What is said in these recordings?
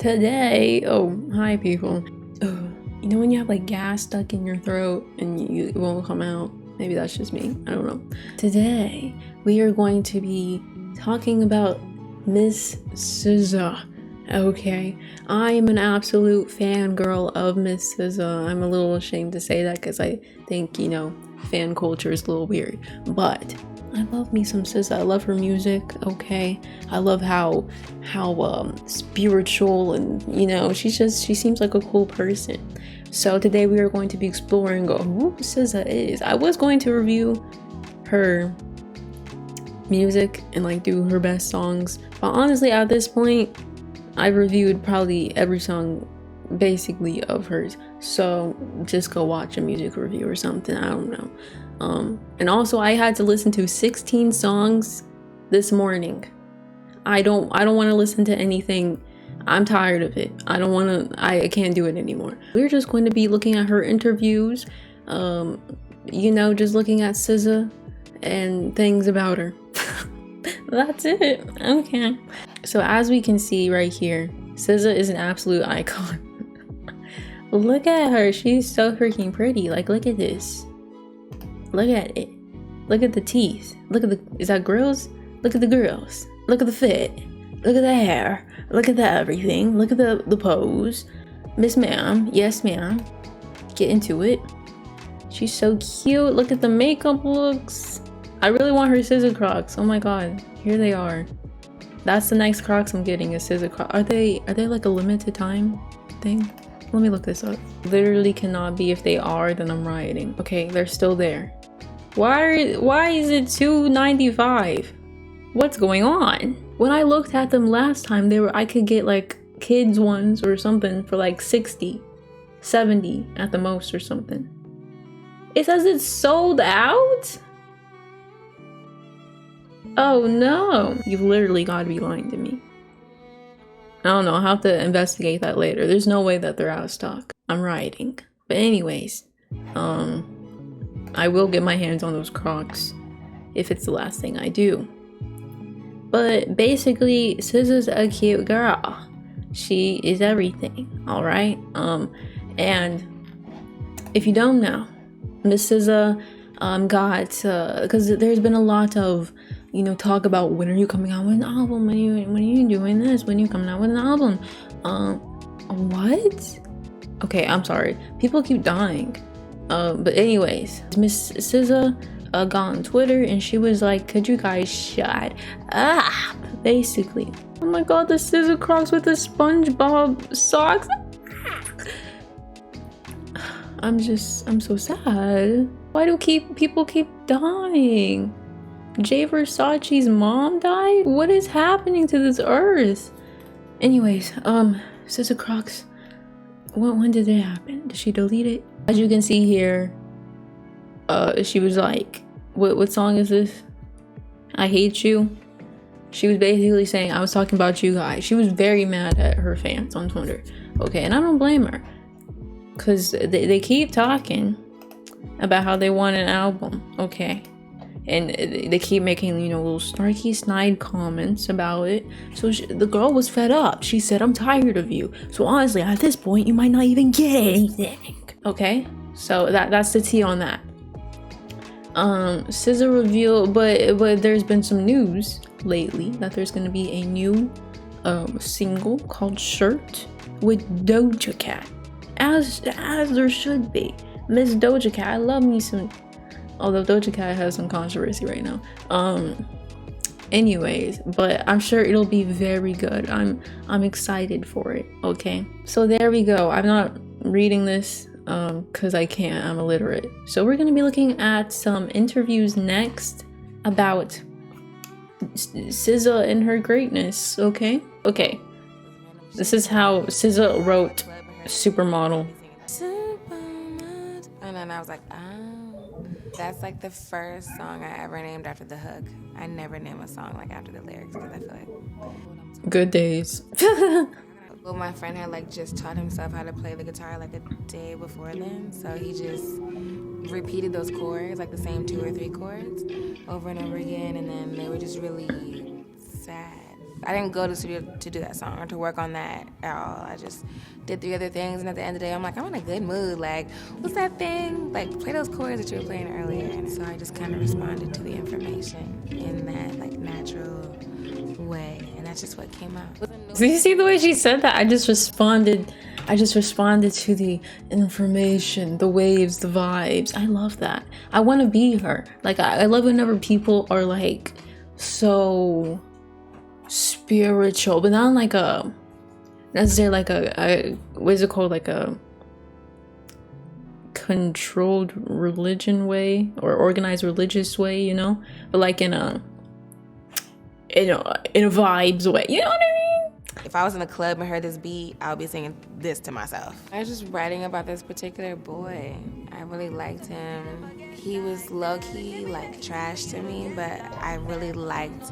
Today, oh, hi people. You know when you have like gas stuck in your throat and it won't come out? Maybe that's just me. I don't know. Today, we are going to be talking about Miss SZA. Okay, I am an absolute fangirl of Miss SZA. I'm a little ashamed to say that because I think, fan culture is a little weird. But I love me some SZA. I love her music, okay? I love how spiritual and, she seems like a cool person. So today we are going to be exploring who SZA is. I was going to review her music and like do her best songs. But honestly, at this point, I reviewed probably every song basically of hers. So just go watch a music review or something. I don't know. And also I had to listen to 16 songs this morning. I don't want to listen to anything. I'm tired of it. I can't do it anymore. We're just going to be looking at her interviews, just looking at SZA and things about her. That's it. Okay. So as we can see right here, SZA is an absolute icon. Look at her. She's so freaking pretty. Like, look at this. Look at it. Look at the teeth. Is that grills? Look at the grills. Look at the fit. Look at the hair. Look at the everything. Look at the pose. Miss ma'am. Yes, ma'am. Get into it. She's so cute. Look at the makeup looks. I really want her SZA Crocs. Oh my god. Here they are. That's the next Crocs I'm getting, is SZA Crocs. Are they like a limited time thing? Let me look this up. Literally cannot be. If they are, then I'm rioting. Okay, they're still there. Why is it $2.95? What's going on? When I looked at them last time, I could get like kids ones or something for like 60, 70 at the most or something. It says it's sold out? Oh no. You've literally got to be lying to me. I don't know. I'll have to investigate that later. There's no way that they're out of stock. I'm rioting. But anyways, I will get my hands on those Crocs if it's the last thing I do. But basically, SZA's a cute girl. She is everything, all right? And if you don't know, Miss SZA because there's been a lot of talk about when are you coming out with an album, when are you doing this, when are you coming out with an album. What? Okay, I'm sorry, people keep dying. But anyways, Miss SZA got on Twitter and she was like, could you guys shut up, basically. Oh my god, the SZA Crocs with the SpongeBob socks. I'm so sad. Why do people keep dying? Jay Versace's mom died? What is happening to this earth? Anyways, SZA Crocs, when did it happen? Did she delete it? As you can see here, she was like, what song is this? I Hate You. She was basically saying, I was talking about you guys. She was very mad at her fans on Twitter. Okay, and I don't blame her. Because they keep talking about how they want an album, okay? And they keep making, little snarky snide comments about it. So the girl was fed up. She said, I'm tired of you. So honestly, at this point, you might not even get anything. Okay? So that's the tea on that. SZA revealed, but there's been some news lately that there's going to be a new single called Shirt with Doja Cat. As there should be. Miss Doja Cat, I love me some, although Doja Cat has some controversy right now. Anyways, but I'm sure it'll be very good. I'm excited for it, okay? So there we go. I'm not reading this because I can't, I'm illiterate. So we're gonna be looking at some interviews next about SZA and her greatness, okay? Okay, this is how SZA wrote Supermodel. And then I was like, oh, that's like the first song I ever named after the hook. I never name a song like after the lyrics because I feel like good days. well, my friend had like just taught himself how to play the guitar like a day before then, so he just repeated those chords, like the same 2 or 3 chords over and over again, and then they were just really sad I didn't go to the studio to do that song or to work on that at all. I just did 3 other things, and at the end of the day, I'm like, I'm in a good mood. Like, what's that thing? Like, play those chords that you were playing earlier. And so I just kind of responded to the information in that, like, natural way, and that's just what came out. Do you see the way she said that? I just responded to the information, the waves, the vibes. I love that. I want to be her. Like, I love whenever people are like so spiritual, but not like a necessarily like a what is it called, like a controlled religion way or organized religious way, you know, but like in a vibes way, you know what I mean? If I was in a club and heard this beat, I would be singing this to myself. I was just writing about this particular boy. I really liked him. He was low-key, like, trash to me, but I really liked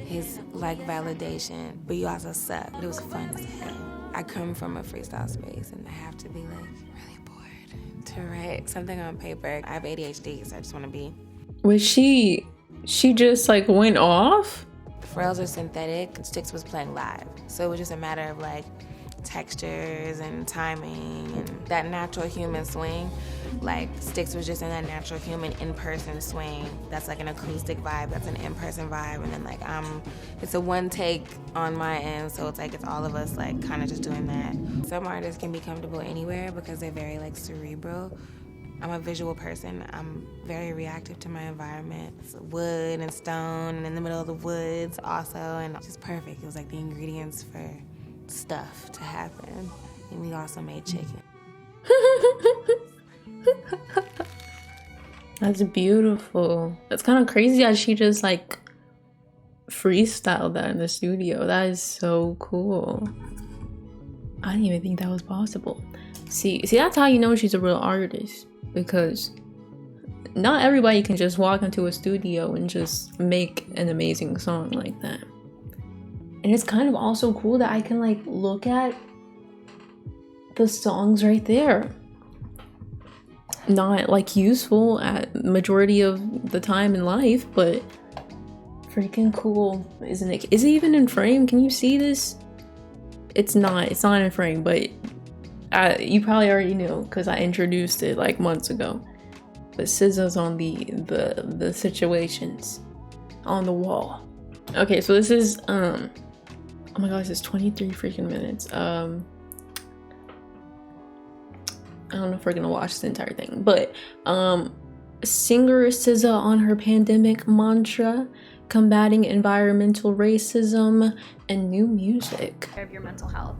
his, like, validation. But you also suck. It was fun as hell. I come from a freestyle space, and I have to be, like, really bored to write something on paper. I have ADHD, so I just want to be. Was she just, like, went off? Pharrell's are synthetic, Styx was playing live. So it was just a matter of like textures and timing and that natural human swing. Like Styx was just in that natural human in-person swing. That's like an acoustic vibe, that's an in-person vibe. And then like it's a one take on my end, so it's like it's all of us like kind of just doing that. Some artists can be comfortable anywhere because they're very like cerebral. I'm a visual person. I'm very reactive to my environment. It's wood and stone and in the middle of the woods also, and it's just perfect. It was like the ingredients for stuff to happen. And we also made chicken. That's beautiful. It's kind of crazy that she just like freestyled that in the studio. That is so cool. I didn't even think that was possible. See, that's how you know she's a real artist. Because not everybody can just walk into a studio and just make an amazing song like that. And it's kind of also cool that I can like look at the songs right there. Not like useful at majority of the time in life, but freaking cool, isn't it? Is it even in frame? Can you see this? It's not in frame, but you probably already knew because I introduced it like months ago. But SZA's on the situations on the wall. Okay, so this is oh my gosh, it's 23 freaking minutes. I don't know if we're gonna watch this entire thing, but singer SZA on her pandemic mantra, combating environmental racism and new music. Of your mental health.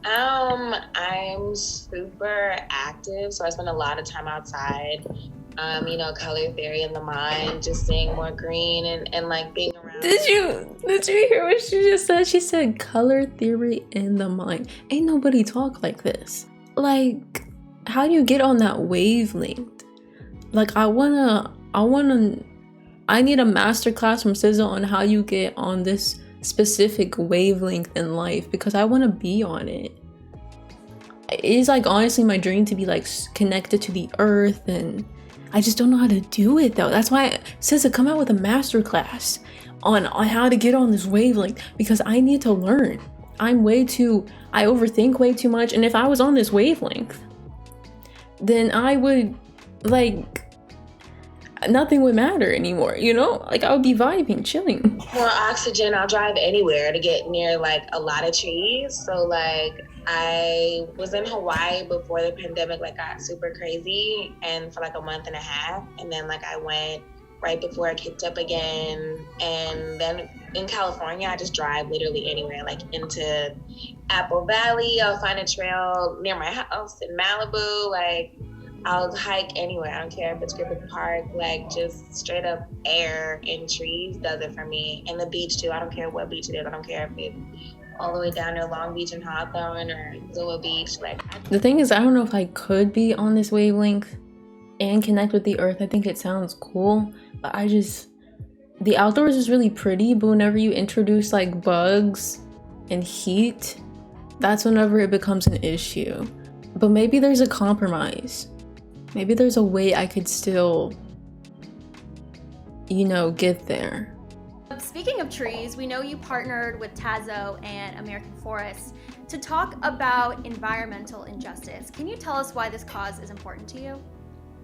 I'm super active, so I spend a lot of time outside. Color theory in the mind, just seeing more green and like being around. Did you hear what she just said? She said color theory in the mind. Ain't nobody talk like this. Like, how do you get on that wavelength? Like, I need a masterclass from SZA on how you get on this specific wavelength in life, because I want to be on it. It is like honestly my dream to be like connected to the earth, and I just don't know how to do it though. That's why SZA, come out with a masterclass on how to get on this wavelength, because I need to learn. I overthink way too much, and if I was on this wavelength, then I would like nothing would matter anymore, you know? Like, I would be vibing, chilling. More oxygen. I'll drive anywhere to get near like a lot of trees. So like I was in Hawaii before the pandemic like got super crazy, and for like a month and a half, and then like I went right before it kicked up again. And then in California, I just drive literally anywhere, like into Apple Valley. I'll find a trail near my house in Malibu. Like, I'll hike anywhere. I don't care if it's Griffith Park. Like, just straight up air and trees does it for me. And the beach too. I don't care what beach it is. I don't care if it's all the way down to Long Beach and Hawthorne or Zillow Beach. Like, the thing is, I don't know if I could be on this wavelength and connect with the earth. I think it sounds cool, but the outdoors is really pretty, but whenever you introduce like bugs and heat, that's whenever it becomes an issue. But maybe there's a compromise. Maybe there's a way I could still, get there. What's speaking of trees, we know you partnered with SZA and American Forests to talk about environmental injustice. Can you tell us why this cause is important to you?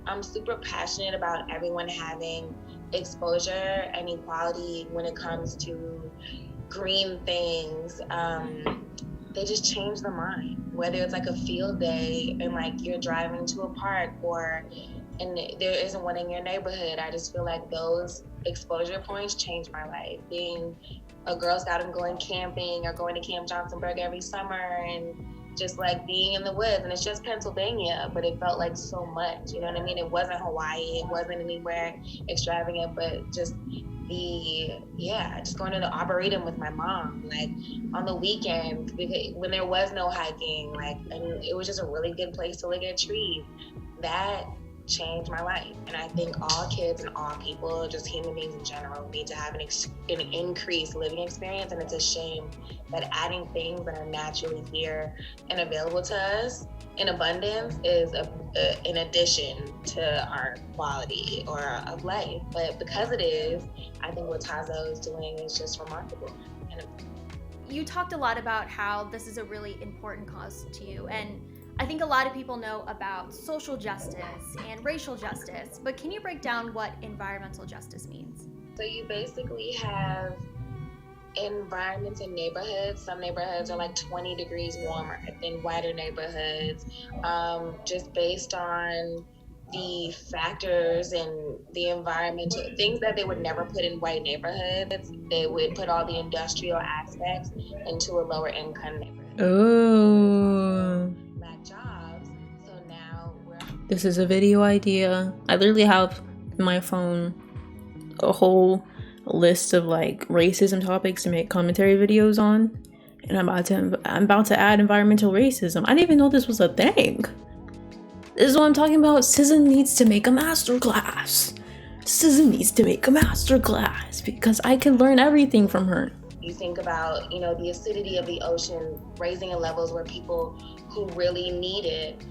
I'm super passionate about everyone having exposure and equality when it comes to green things. They just change the mind. Whether it's like a field day and like you're driving to a park and there isn't one in your neighborhood, I just feel like those exposure points changed my life. Being a Girl Scout and going camping or going to Camp Johnsonburg every summer and just like being in the woods, and it's just Pennsylvania, but it felt like so much, you know what I mean? It wasn't Hawaii, it wasn't anywhere extravagant, but just just going to the Arboretum with my mom, like on the weekend, when there was no hiking, like, and it was just a really good place to look at trees. That changed my life. And I think all kids and all people, just human beings in general, need to have an increased living experience. And it's a shame that adding things that are naturally here and available to us in abundance is an addition to our quality or of life. But because it is, I think what SZA is doing is just remarkable. You talked a lot about how this is a really important cause to you, and I think a lot of people know about social justice and racial justice, but can you break down what environmental justice means? So you basically have environments in neighborhoods. Some neighborhoods are like 20 degrees warmer than whiter neighborhoods, just based on the factors and the environmental things that they would never put in white neighborhoods. They would put all the industrial aspects into a lower income neighborhood. Oh. Jobs. So now this is a video idea. I literally have in my phone a whole list of like racism topics to make commentary videos on, and I'm about to add environmental racism. I didn't even know this was a thing. This is what I'm talking about. SZA needs to make a masterclass. SZA needs to make a masterclass because I can learn everything from her. You think about, the acidity of the ocean raising in levels where people who really need it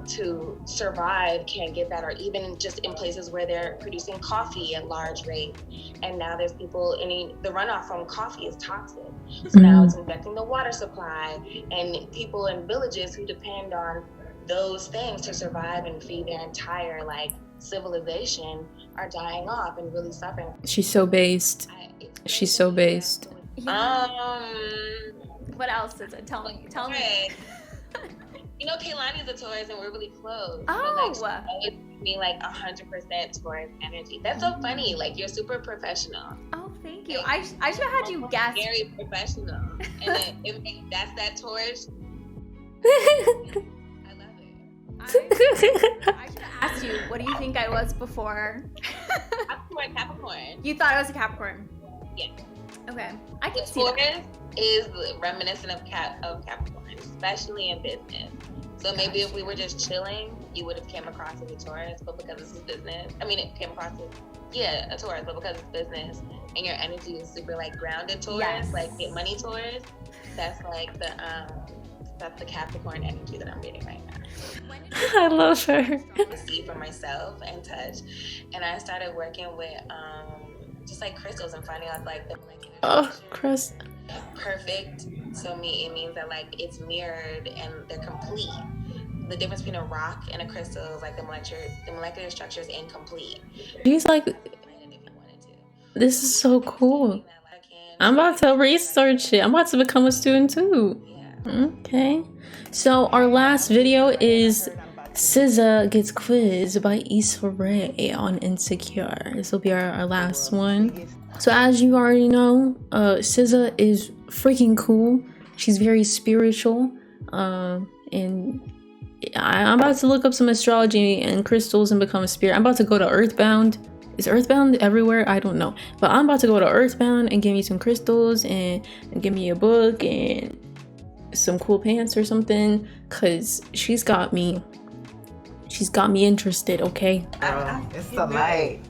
to survive can't get that, or even just in places where they're producing coffee at large rate. And now there's people, the runoff from coffee is toxic. So now it's infecting the water supply, and people in villages who depend on those things to survive and feed their entire civilization are dying off and really suffering. She's so based. She's so based. Yeah. What else is it? Tell me. Kaylani's a tourist and we're really close. Oh. So, it's me 100% tourist energy. That's so funny. You're super professional. Oh, thank you. I should have had you guess. Very professional. And that's that tourist. I love it. I should have asked you, what do you think I was before? Capricorn. You thought I was a Capricorn? Yeah. Okay, I can see Taurus that. is reminiscent of Capricorn, especially in business. So maybe if we were just chilling, you would have came across as a Taurus, but because this is business, it came across as, a Taurus, but because it's business and your energy is super grounded Taurus, yes. Get money Taurus, that's that's the Capricorn energy that I'm reading right now. I love her. I see for myself and touch, and I started working with just crystals and finding out the Chris. Perfect. So it means that it's mirrored and they're complete. The difference between a rock and a crystal is the molecular structure is incomplete. She's this is so cool. I'm about to research it. I'm about to become a student too. Yeah. Okay. So our last video is SZA gets quizzed by Issa Rae on Insecure. This will be our last one. So as you already know, SZA is freaking cool. She's very spiritual. And I'm about to look up some astrology and crystals and become a spirit. I'm about to go to Earthbound. Is Earthbound everywhere? I don't know. But I'm about to go to Earthbound and give me some crystals and give me a book and some cool pants or something. Cause she's got me interested, okay? It's the light.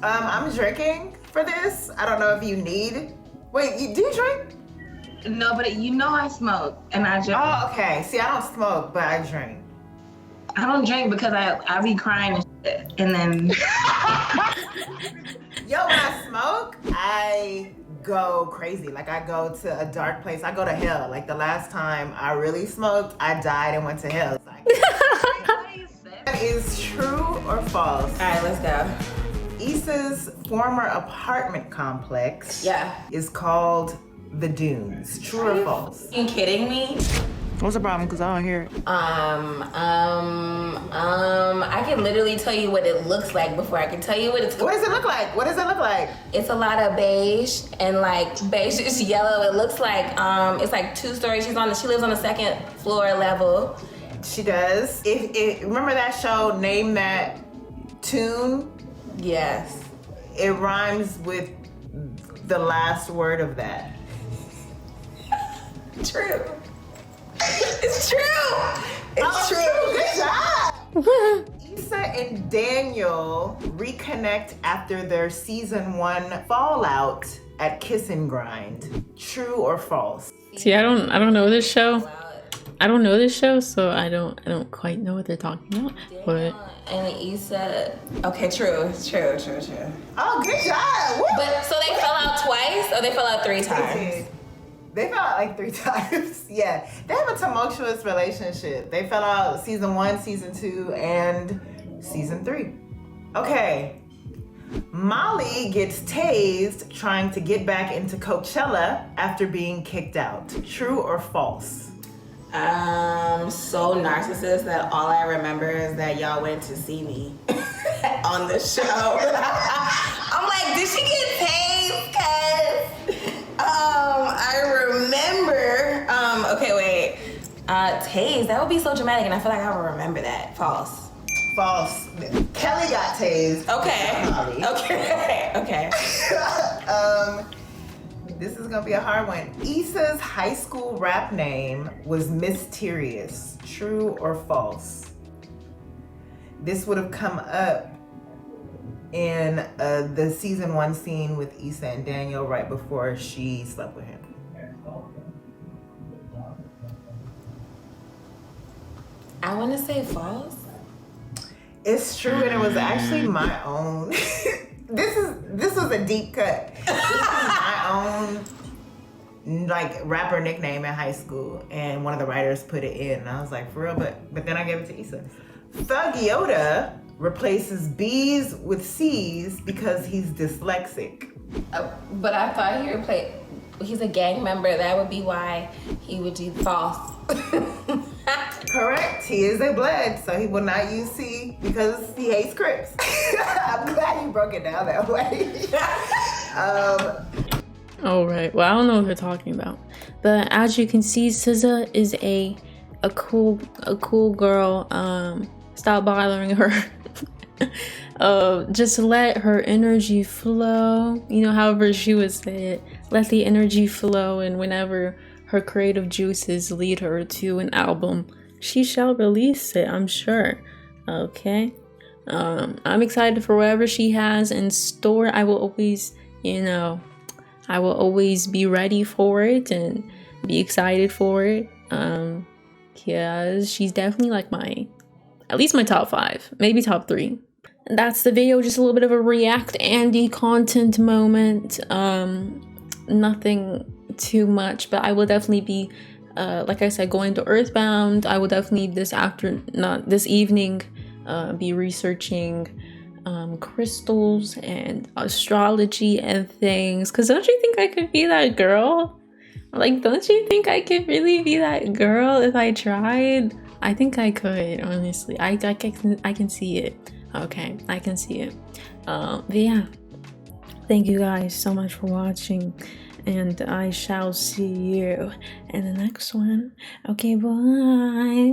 I'm drinking for this. I don't know if you need. Wait, do you drink? No, but I smoke and I drink. Oh, okay. See, I don't smoke, but I drink. I don't drink because I be crying and shit, and then. Yo, when I smoke, I go crazy. Like I go to a dark place. I go to hell. Like the last time I really smoked, I died and went to hell. It's like, that is true or false? All right, let's go. Issa's former apartment complex is called the Dunes. True or false? Are you kidding me? What's the problem? Because I don't hear it. I can literally tell you what it looks like before I can tell you what it's. What does it look like? What does it look like? It's a lot of beige and like beige is yellow. It looks like it's like 2 stories. She lives on the 2nd floor level. She does. Remember that show, Name That Tune? Yes. It rhymes with the last word of that. True. It's true. It's true. Good job. Issa and Daniel reconnect after their season 1 fallout at Kiss and Grind. True or false? See, I don't know this show. I don't know this show, so I don't quite know what they're talking about. But and Issa, okay, true. True. Oh, good job. Woo. But so they fell out twice, or they fell out 3 times? They fell out like 3 times. Yeah, they have a tumultuous relationship. They fell out season 1, season 2, and season 3. Okay. Molly gets tased trying to get back into Coachella after being kicked out. True or false? So narcissist that all I remember is that y'all went to see me on the show. I'm like, did she get tased? Cause I remember. Okay, wait. Tased. That would be so dramatic, and I feel like I would remember that. False. False. Kelly got tased. Okay. Okay. This is gonna be a hard one. Issa's high school rap name was Mysterious. True or false? This would have come up in the season 1 scene with Issa and Daniel right before she slept with him. I want to say false. It's true, and it was actually my own. This was a deep cut. This was my own like rapper nickname in high school, and one of the writers put it in, and I was like, for real, but then I gave it to Issa. Thug Yoda replaces B's with C's because he's dyslexic. But I thought he would play. He's a gang member. That would be why he would do false. Correct. He is a blood, so he will not use C because he hates Crips. I'm glad you broke it down that way. all right. Well, I don't know what they're talking about, but as you can see, SZA is a cool girl. Stop bothering her. Just let her energy flow. You know, however she would say it. Let the energy flow, and whenever her creative juices lead her to an album, she shall release it, I'm sure. Okay. I'm excited for whatever she has in store. I will always, be ready for it and be excited for it. Because she's definitely like at least my top 5, maybe top 3. And that's the video, just a little bit of a React Andy content moment. Nothing too much, but I will definitely be like I said, going to Earthbound. I will definitely this evening be researching crystals and astrology and things, because don't you think I could be that girl? Like, don't you think I could really be that girl if I tried? I think I could, honestly. I can see it. Okay, I can see it. But yeah, thank you guys so much for watching, and I shall see you in the next one. Okay, bye.